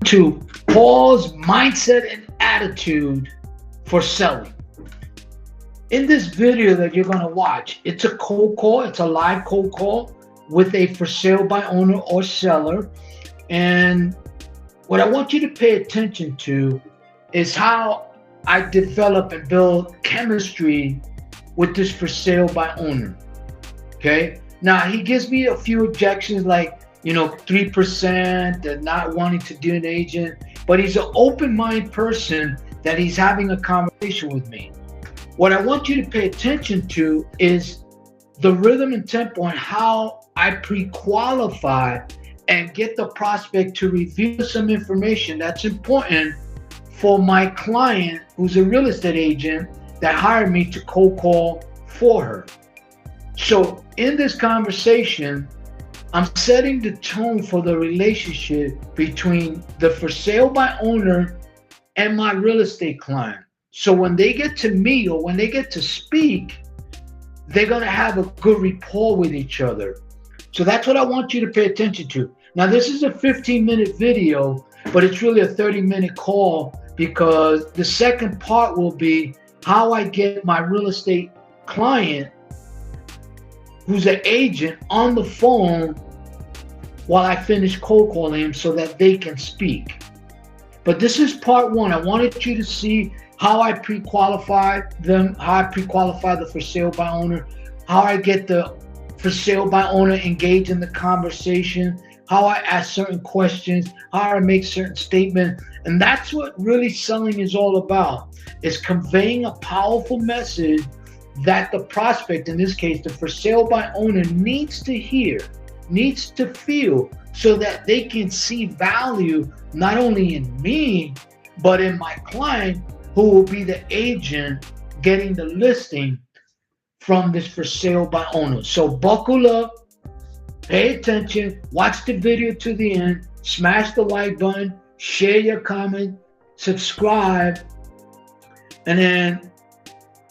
To Paul's mindset and attitude for selling. In this video that you're going to watch, it's a cold call. It's a live cold call with a for sale by owner or seller. And what I want you to pay attention to is how I develop and build chemistry with this for sale by owner. Okay. Now he gives me a few objections like, 3% and not wanting to do an agent, but he's an open mind person that he's having a conversation with me. What I want you to pay attention to is the rhythm and tempo and how I pre-qualify and get the prospect to reveal some information that's important for my client who's a real estate agent that hired me to cold call for her. So in this conversation, I'm setting the tone for the relationship between the for sale by owner and my real estate client. So when they get to meet or when they get to speak, they're going to have a good rapport with each other. So that's what I want you to pay attention to. Now, this is a 15-minute video, but it's really a 30-minute call because the second part will be how I get my real estate client who's an agent on the phone while I finish cold calling him so that they can speak. But this is part one. I wanted you to see how I pre-qualify them, how I pre-qualify the for sale by owner, how I get the for sale by owner engaged in the conversation, how I ask certain questions, how I make certain statements. And that's what really selling is all about, is conveying a powerful message that the prospect, in this case, the for sale by owner, needs to hear, needs to feel, so that they can see value not only in me, but in my client, who will be the agent getting the listing from this for sale by owner. So buckle up, pay attention, watch the video to the end, smash the like button, share your comment, subscribe, and then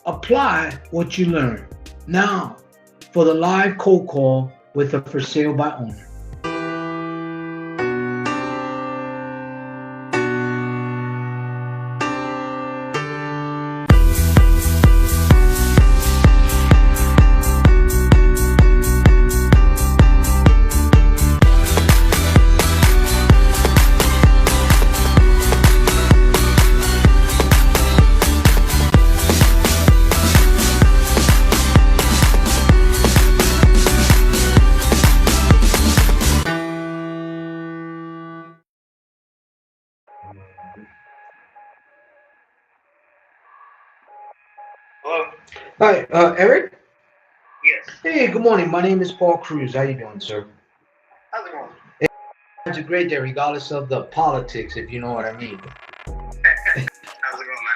apply what you learn. Now, for the live cold call with a for sale by owner. Hello? Hi, Eric? Yes. Hey, good morning. My name is Paul Cruz. How you doing, sir? How's it going? It's a great day, regardless of the politics, if you know what I mean. How's it going, man?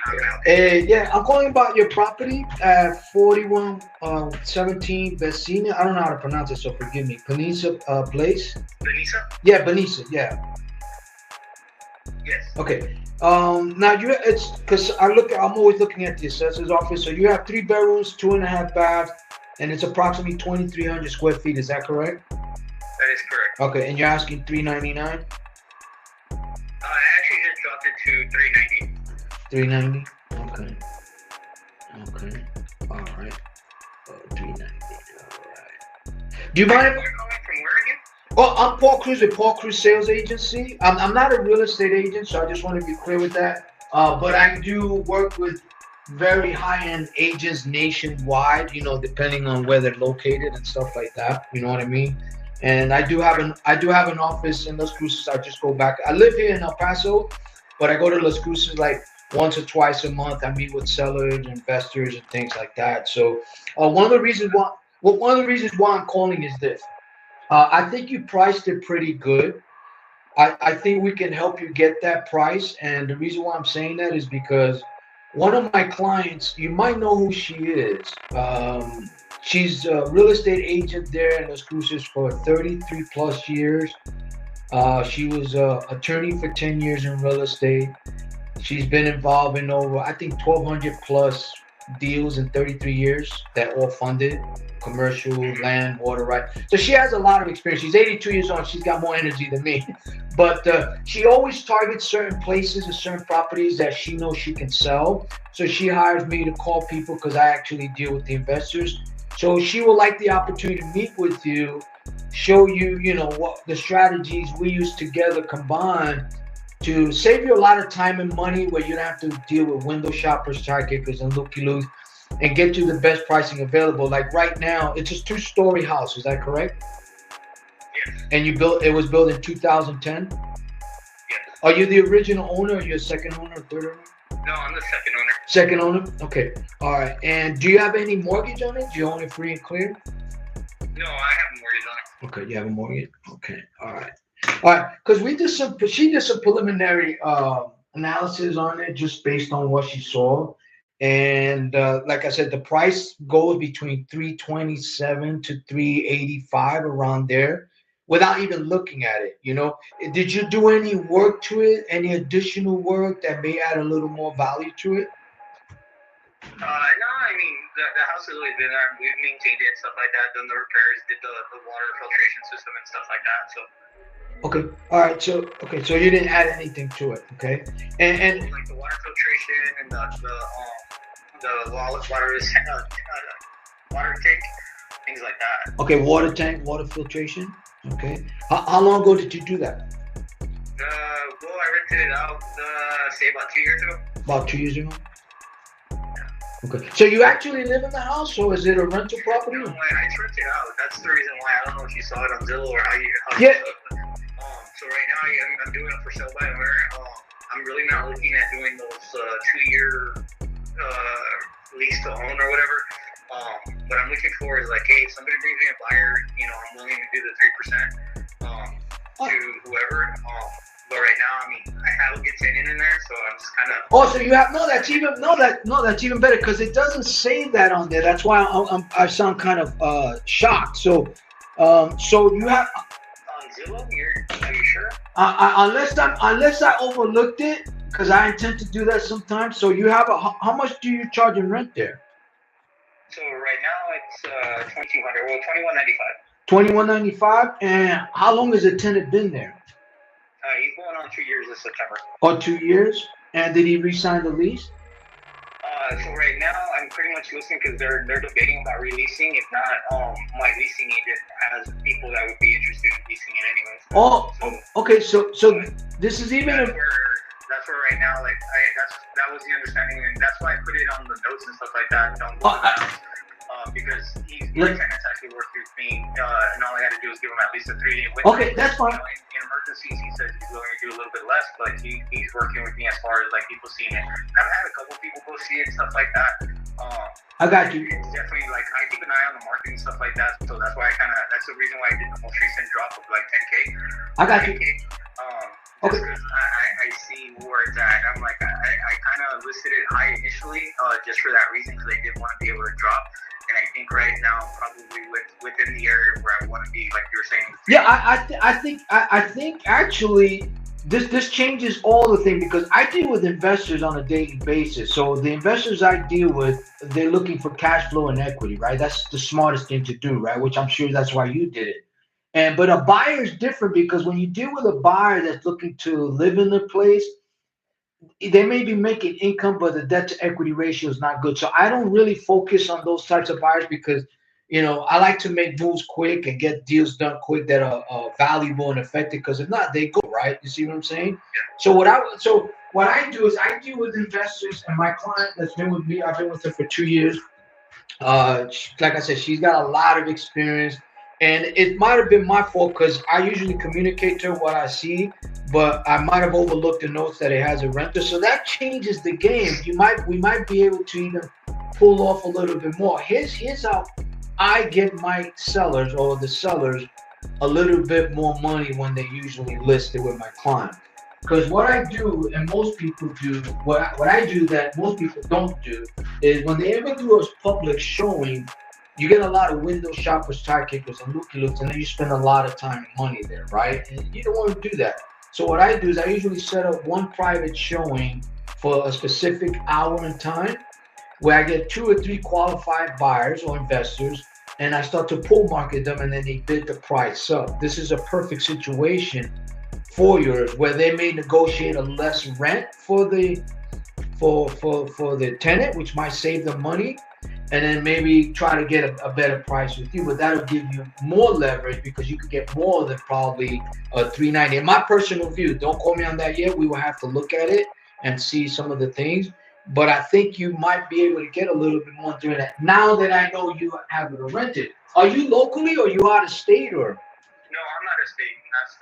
How can I help you? Yeah, I'm calling about your property at 4117 Vecina. I don't know how to pronounce it, so forgive me. Panisa Place? Benisa? Yeah, Benisa, yeah. Yes. Okay. Now it's because I'm always looking at the assessor's office. So you have 3 bedrooms, 2.5 baths, and it's approximately 2,300 square feet. Is that correct? That is correct. Okay, and you're asking $399? I actually just dropped it to $390. $390? Okay. All right. 390. All right. Do you mind? You're calling from where again? Well, I'm Paul Cruz with Paul Cruz Sales Agency. I'm not a real estate agent, so I just want to be clear with that. But I do work with very high-end agents nationwide, depending on where they're located and stuff like that. You know what I mean? And I do have an office in Las Cruces. I just go back. I live here in El Paso, but I go to Las Cruces like once or twice a month. I meet with sellers, investors, and things like that. So one of the reasons why I'm calling is this. I think you priced it pretty good. I think we can help you get that price. And the reason why I'm saying that is because one of my clients, you might know who she is. She's a real estate agent there in Las Cruces for 33 plus years. She was an attorney for 10 years in real estate. She's been involved in over, I think, 1,200 plus deals in 33 years that all funded, commercial, land, water, right? So she has a lot of experience. She's 82 years old. She's got more energy than me. But she always targets certain places and certain properties that she knows she can sell. So she hires me to call people because I actually deal with the investors. So she will like the opportunity to meet with you, show you, what the strategies we use together combined to save you a lot of time and money where you don't have to deal with window shoppers, tire kickers, and looky-loos, and get you the best pricing available. Like right now, it's a two-story house. Is that correct? Yes. And it was built in 2010? Yes. Are you the original owner, or are you a second owner or third owner? No, I'm the second owner. Second owner? Okay. All right. And do you have any mortgage on it? Do you own it free and clear? No, I have a mortgage on it. Okay, you have a mortgage? Okay. All right. All right. Because she did some preliminary analysis on it just based on what she saw. And like I said, the price goes between 327 to 385 around there without even looking at it. Did you do any work to it? Any additional work that may add a little more value to it? No, I mean, the house has always been there. We've maintained it and stuff like that, done the repairs, did the water filtration system and stuff like that. So. Okay. All right. So you didn't add anything to it. Okay. And like the water filtration and the water tank, things like that. Okay, water tank, water filtration. Okay. How long ago did you do that? Well, I rented it out, say about 2 years ago. About 2 years ago? Okay. So you actually live in the house, or is it a rental property? No, I just rented it out. That's the reason why. I don't know if you saw it on Zillow or how you yeah. saw it. So right now I'm doing it for sale by owner. I'm really not looking at doing those 2-year lease to own or whatever. What I'm looking for is like, hey, if somebody brings me a buyer, I'm willing to do the 3% to whoever. But right now, I mean, I have a good tenant in there, so I'm just kind of. Oh, so you have that's even better because it doesn't say that on there. That's why I sound kind of shocked. So you have. On Zillow, are you sure? Unless I overlooked it, because I intend to do that sometimes. So you have how much do you charge in rent there? So right now it's $2,200. Well, $2,195. $2,195, and how long has the tenant been there? He's going on 2 years this September. Oh, 2 years? And did he re-sign the lease? So right now I'm pretty much listening because they're debating about releasing. If not, my leasing agent has people that would be interested in leasing it anyway. Okay. So this is even that's where right now, like that was the understanding, and that's why I put it on the notes and stuff like that. Because my tenant's actually worked with me, and all I had to do is give him at least a 3-day window. Okay, that's fine. In emergencies, he says he's willing to do a little bit less, but he's working with me as far as like people seeing it. I've had a couple people go see it and stuff like that. I got you. It's definitely like I keep an eye on the market and stuff like that, so that's why that's the reason why I did the most recent drop of like 10K. I got you. Okay. I see where it's at. I'm like, I kind of listed it high initially, just for that reason, because I didn't want to be able to drop. And I think right now, probably within the area where I want to be, like you were saying. Yeah, I think actually this changes all the thing because I deal with investors on a daily basis. So the investors I deal with, they're looking for cash flow and equity, right? That's the smartest thing to do, right? Which I'm sure that's why you did it. But a buyer is different because when you deal with a buyer that's looking to live in the place, they may be making income, but the debt to equity ratio is not good. So I don't really focus on those types of buyers because, I like to make moves quick and get deals done quick that are valuable and effective. Because if not, they go, right. You see what I'm saying? So what I do is I deal with investors, and my client that's been with me, I've been with her for 2 years. Like I said, she's got a lot of experience. And it might have been my fault because I usually communicate to her what I see, but I might have overlooked the notes that it has a renter. So that changes the game. We might be able to even pull off a little bit more. Here's how I get my sellers or the sellers a little bit more money when they usually list it with my client. Because what I do, and most people do, what I do that most people don't do, is when they ever do a public showing, you get a lot of window shoppers, tire kickers, and looky-loos, and then you spend a lot of time and money there, right? And you don't want to do that. So what I do is I usually set up one private showing for a specific hour and time where I get 2 or 3 qualified buyers or investors, and I start to pull market them, and then they bid the price up. This is a perfect situation for yours, where they may negotiate a less rent for the for the tenant, which might save them money, and then maybe try to get a better price with you. But that'll give you more leverage because you could get more than probably 390. In my personal view, don't quote me on that yet. We will have to look at it and see some of the things. But I think you might be able to get a little bit more doing that. Now that I know you have it rented, are you locally or you out of state or? No, I'm not a state. That's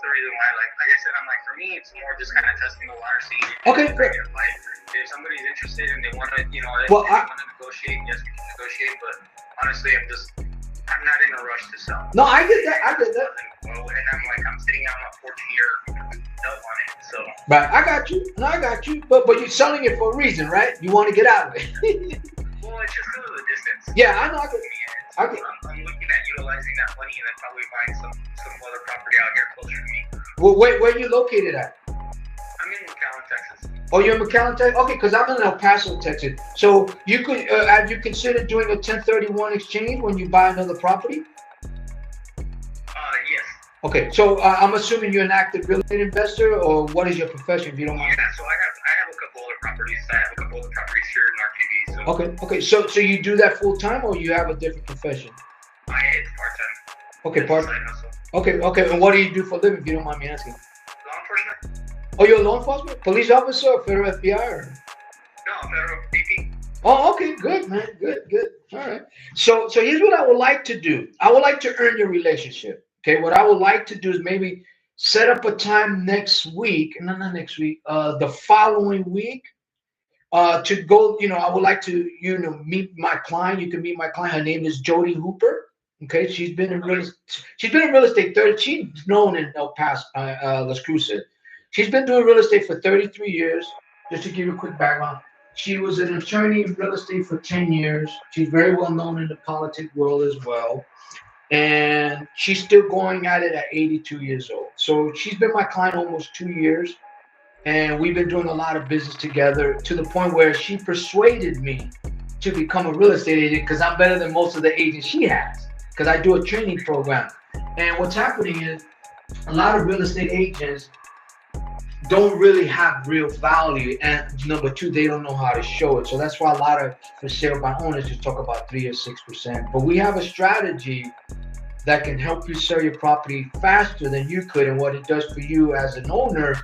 the reason why. Like I said, I'm like, for me, it's more just kind of testing the water, seeing Okay. Like, if somebody's interested and they want to, they Well, want to negotiate, yes, we can negotiate. But honestly, I'm not in a rush to sell. No, I get that. I get that. Well, and I'm sitting out on a 14-year note on it. So. Right, I got you. No, I got you. But you're selling it for a reason, right? You want to get out of it. Well, it's just because of the distance. Yeah, I know. I'm looking at utilizing that money and then probably buying some other property out here closer to me. Well, where are you located at? I'm in McAllen, Texas. Oh, you're in McAllen, Texas? Okay, because I'm in El Paso, Texas. So you could have you considered doing a 1031 exchange when you buy another property? Yes. Okay, so I'm assuming you're an active real estate investor, or what is your profession, if you don't mind? Yeah, so I have a couple other properties. I have a couple other properties here in RTV. So. Okay. So you do that full time, or you have a different profession? It's part time. Okay, Okay. And what do you do for a living, if you don't mind me asking? Law enforcement. Oh, you're a law enforcement? Police officer or federal FBI? Or? No, federal BP. Oh, okay, good, man. Good. All right. So here's what I would like to do. I would like to earn your relationship. Okay, what I would like to do is maybe set up a time next week. No, not next week. The following week. To go. I would like to meet my client. You can meet my client. Her name is Jody Hooper. Okay, she's been in real estate 30. She's known in El Paso, Las Cruces. She's been doing real estate for 33 years. Just to give you a quick background, she was an attorney in real estate for 10 years. She's very well known in the politic world as well. And she's still going at it at 82 years old. So she's been my client almost 2 years. And we've been doing a lot of business together to the point where she persuaded me to become a real estate agent because I'm better than most of the agents she has, because I do a training program. And what's happening is a lot of real estate agents don't really have real value, and number two, they don't know how to show it. So that's why a lot of for sale by owners just talk about 3 or 6%. But we have a strategy that can help you sell your property faster than you could. And what it does for you as an owner,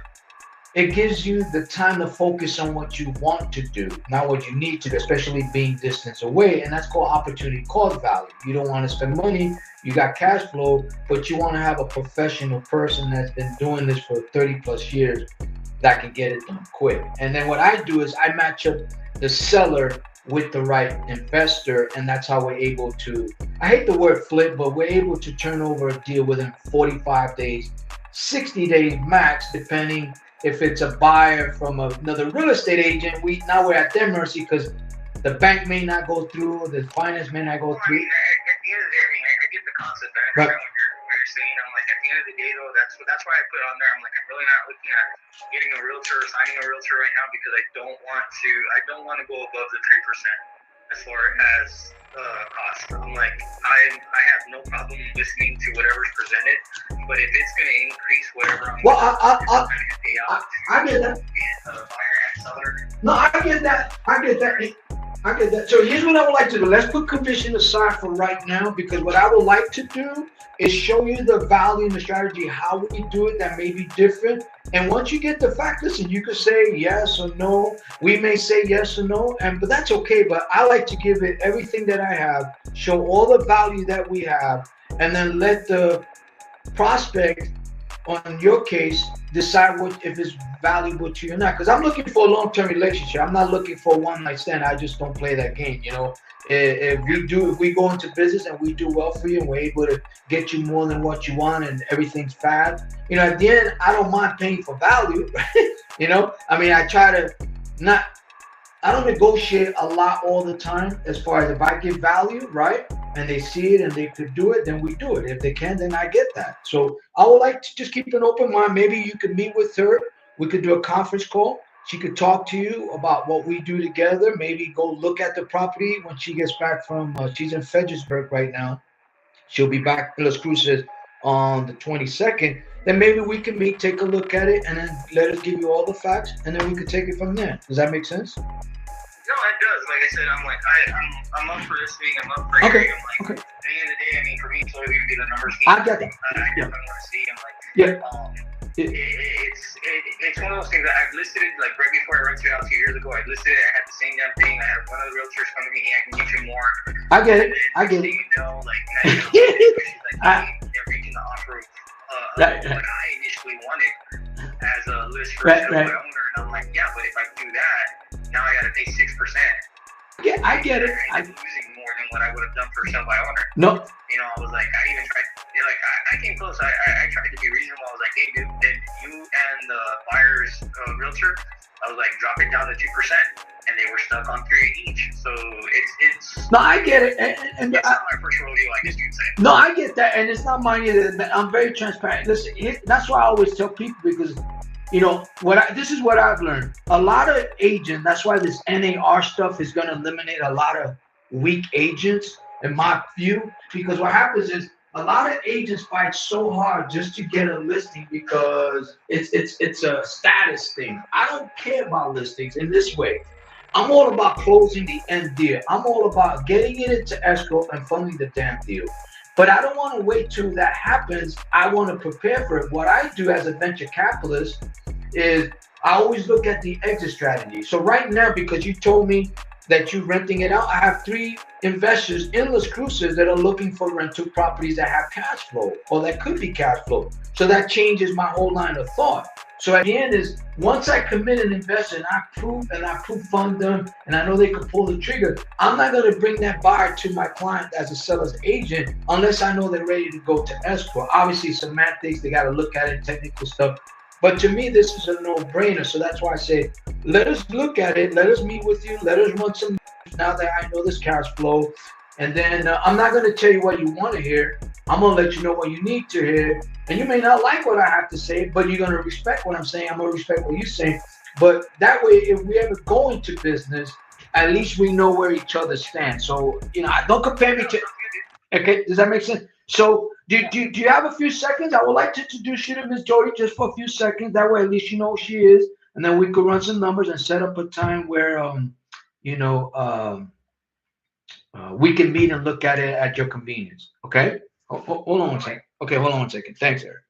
it gives you the time to focus on what you want to do, not what you need to do, especially being distance away. And that's called opportunity cost value. You don't want to spend money, you got cash flow, but you want to have a professional person that's been doing this for 30 plus years that can get it done quick. And then what I do is I match up the seller with the right investor, and that's how we're able to, I hate the word flip, but we're able to turn over a deal within 45 days, 60 days max, depending if it's a buyer from another real estate agent. Now we're at their mercy because the bank may not go through, the finance may not go through. I mean, at the end of the day, I get the concept. I understand what you're saying. I'm like, at the end of the day, though, that's why I put it on there. I'm like, I'm really not looking at getting a realtor or signing a realtor right now because I don't want to go above the 3% as far as cost. I'm like, I have no problem listening to whatever's presented, but if it's going to increase whatever I'm pay out, I get that. Buyer and seller. No, I get that. So here's what I would like to do. Let's put commission aside for right now, because what I would like to do is show you the value and the strategy, how we do it that may be different. And once you get the fact, listen, you can say yes or no. We may say yes or no, but that's okay. But I like to give it everything that I have, show all the value that we have, and then let the prospect, on your case, decide if it's valuable to you or not. Because I'm looking for a long-term relationship. I'm not looking for a one-night stand. I just don't play that game. If we go into business and we do well for you and we're able to get you more than what you want and everything's fab, at the end, I don't mind paying for value. I don't negotiate a lot all the time. As far as if I give value, right, and they see it and they could do it, then we do it. If they can, then I get that. So I would like to just keep an open mind. Maybe you could meet with her. We could do a conference call, She could talk to you about what we do together. Maybe go look at the property when she gets back from. She's in Fredericksburg right now. She'll be back in Las Cruces on the 22nd. Then maybe we can meet, take a look at it, and then let us give you all the facts, and then we could take it from there. Does that make sense? No, it does. Like I said, I'm like, I'm up for this thing. I'm up for Okay. hearing. I'm like, Okay. at the end of the day, I mean, for me, so to be the numbers game, I got that. I definitely want to see. I'm like, Yeah. it's one of those things that I've listed it, like right before I rented it out 2 years ago. I listed it. I had the same damn thing. I had one of the realtors come to me, hey, I can get you more. I get it. And I get it. you know, like, they're reaching the offer of Right. what I initially wanted as a list for Right, a right. owner. And I'm like, yeah, but if I do that, now I got to pay 6%. Yeah, I get it. I'm losing more than what I would have done for sale by owner. No. You know, I was like, I even tried, like, I came close. I tried to be reasonable. I was like, hey, dude, then you and the buyer's realtor, I was like, drop it down to 2%. And they were stuck on 3 each. So it's. No, I get it. And it's not my first rodeo, I guess you'd say. No, I get that. And it's not mine either. I'm very transparent. Listen, that's why I always tell people, because you know this is what I've learned. A lot of agents, that's why this NAR stuff is going to eliminate a lot of weak agents in my view, because what happens is a lot of agents fight so hard just to get a listing because it's a status thing. I don't care about listings in this way. I'm all about closing the end deal. I'm all about getting it into escrow and funding the damn deal. But I don't want to wait till that happens. I want to prepare for it. What I do as a venture capitalist is I always look at the exit strategy. So right now, because you told me that you're renting it out, I have 3 investors in Las Cruces that are looking for rental properties that have cash flow or that could be cash flow. So that changes my whole line of thought. So at the end is, once I commit an investor and I prove fund them and I know they can pull the trigger, I'm not going to bring that buyer to my client as a seller's agent unless I know they're ready to go to escrow. Obviously, semantics, they got to look at it, technical stuff. But to me, this is a no-brainer. So that's why I say, let us look at it. Let us meet with you. Let us run some now that I know this cash flow. And then I'm not going to tell you what you want to hear. I'm going to let you know what you need to hear. And you may not like what I have to say, but you're going to respect what I'm saying. I'm going to respect what you're saying. But that way, if we ever go into business, at least we know where each other stand. So, you know, don't compare me to. Okay, does that make sense? So, do you have a few seconds? I would like to introduce you to Miss Jody just for a few seconds. That way, at least you know who she is, and then we could run some numbers and set up a time where, you know, we can meet and look at it at your convenience. Okay? Hold on one second. Okay, hold on one second. Thanks, Eric.